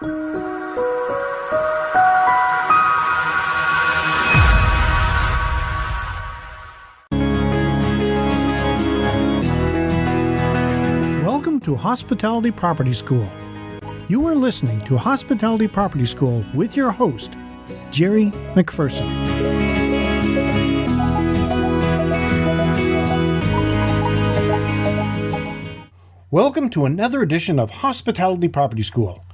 Welcome to Hospitality Property School. You are listening to Hospitality Property School with your host, Jerry McPherson. Welcome to another edition of Hospitality Property School.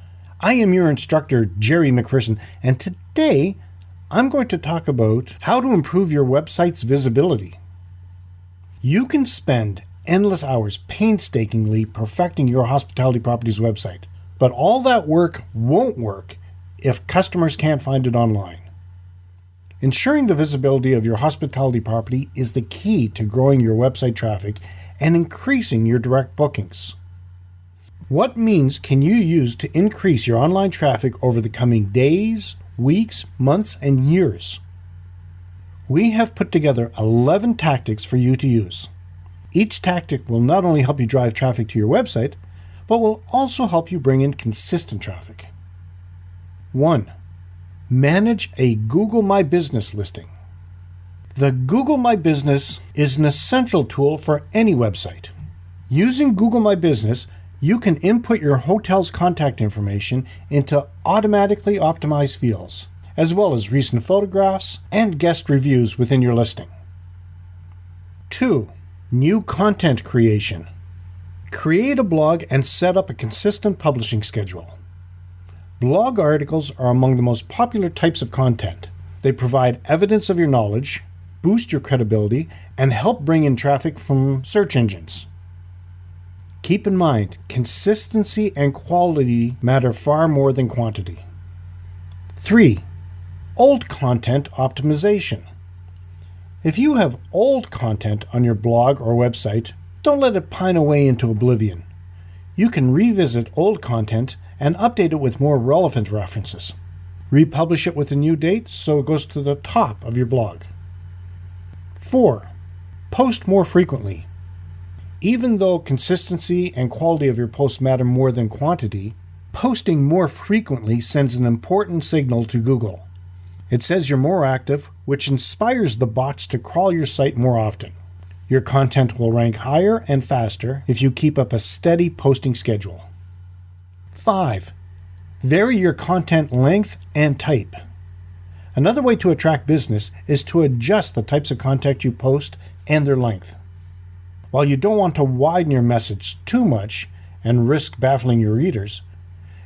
I am your instructor, Jerry McPherson, and today I'm going to talk about how to improve your website's visibility. You can spend endless hours painstakingly perfecting your hospitality properties website, but all that work won't work if customers can't find it online. Ensuring the visibility of your hospitality property is the key to growing your website traffic and increasing your direct bookings. What means can you use to increase your online traffic over the coming days, weeks, months, and years? We have put together 11 tactics for you to use. Each tactic will not only help you drive traffic to your website, but will also help you bring in consistent traffic. 1. Manage a Google My Business listing. The Google My Business is an essential tool for any website. Using Google My Business, you can input your hotel's contact information into automatically optimized fields, as well as recent photographs and guest reviews within your listing. 2. New content creation. Create a blog and set up a consistent publishing schedule. Blog articles are among the most popular types of content. They provide evidence of your knowledge, boost your credibility, and help bring in traffic from search engines. Keep in mind, consistency and quality matter far more than quantity. 3. Old content optimization. If you have old content on your blog or website, don't let it pine away into oblivion. You can revisit old content and update it with more relevant references. Republish it with a new date so it goes to the top of your blog. 4. Post more frequently. Even though consistency and quality of your posts matter more than quantity, posting more frequently sends an important signal to Google. It says you're more active, which inspires the bots to crawl your site more often. Your content will rank higher and faster if you keep up a steady posting schedule. 5. Vary your content length and type. Another way to attract business is to adjust the types of content you post and their length. While you don't want to widen your message too much and risk baffling your readers,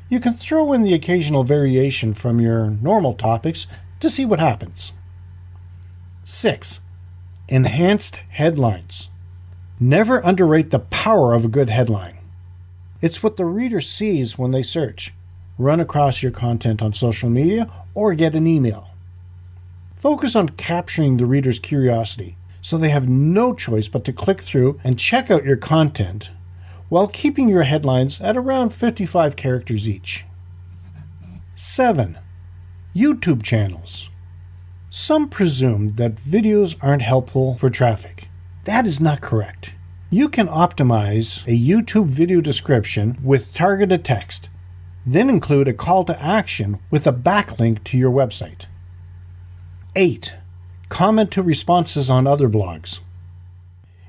you can throw in the occasional variation from your normal topics to see what happens. 6. Enhanced headlines. Never underrate the power of a good headline. It's what the reader sees when they search, run across your content on social media, or get an email. Focus on capturing the reader's curiosity so they have no choice but to click through and check out your content while keeping your headlines at around 55 characters each. 7. YouTube channels. Some presume that videos aren't helpful for traffic. That is not correct. You can optimize a YouTube video description with targeted text, then include a call to action with a backlink to your website. 8. Comment to responses on other blogs.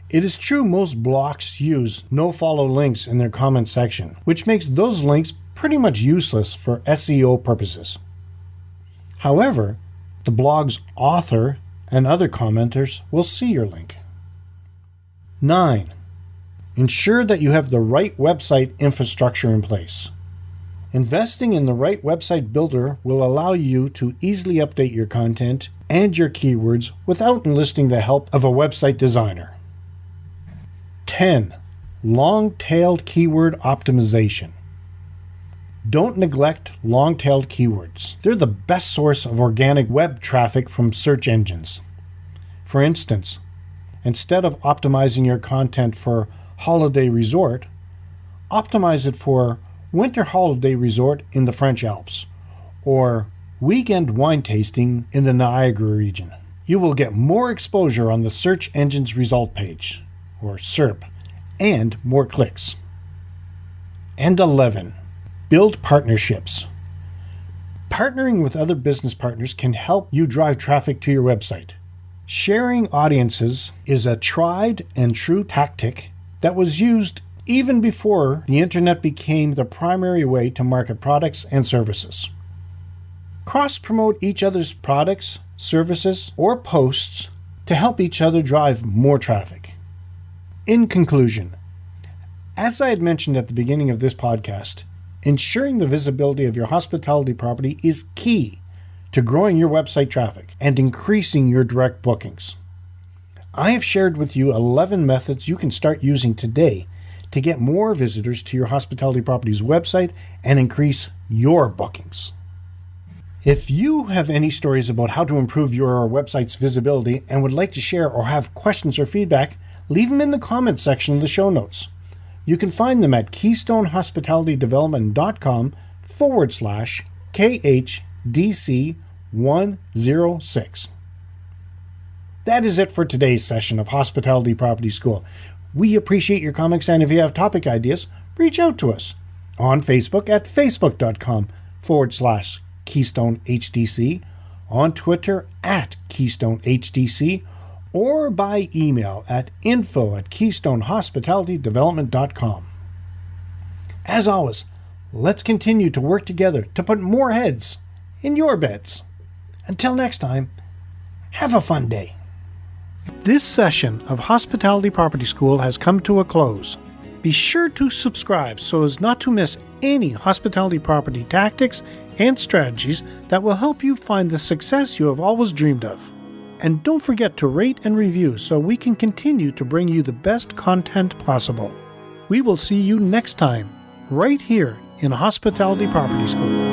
It is true most blogs use no-follow links in their comment section, which makes those links pretty much useless for SEO purposes. However, the blog's author and other commenters will see your link. 9. Ensure that you have the right website infrastructure in place. Investing in the right website builder will allow you to easily update your content and your keywords without enlisting the help of a website designer. 10. Long-tailed keyword optimization. Don't neglect long-tailed keywords. They're the best source of organic web traffic from search engines. For instance, instead of optimizing your content for holiday resort, optimize it for winter holiday resort in the French Alps or weekend wine tasting in the Niagara region. You will get more exposure on the search engine's result page, or SERP, and more clicks. And 11. Build partnerships. Partnering with other business partners can help you drive traffic to your website. Sharing audiences is a tried and true tactic that was used even before the internet became the primary way to market products and services. Cross-promote each other's products, services, or posts to help each other drive more traffic. In conclusion, as I had mentioned at the beginning of this podcast, ensuring the visibility of your hospitality property is key to growing your website traffic and increasing your direct bookings. I have shared with you 11 methods you can start using today to get more visitors to your hospitality property's website and increase your bookings. If you have any stories about how to improve your website's visibility and would like to share or have questions or feedback, leave them in the comments section of the show notes. You can find them at KeystoneHospitalityDevelopment.com/KHDC106. That is it for today's session of Hospitality Property School. We appreciate your comments, and if you have topic ideas, reach out to us on Facebook at facebook.com/KeystoneHDC, on Twitter at KeystoneHDC, or by email at info@KeystoneHospitalityDevelopment.com. As always, let's continue to work together to put more heads in your beds. Until next time, have a fun day. This session of Hospitality Property School has come to a close. Be sure to subscribe so as not to miss any hospitality property tactics and strategies that will help you find the success you have always dreamed of. And don't forget to rate and review so we can continue to bring you the best content possible. We will see you next time, right here in Hospitality Property School.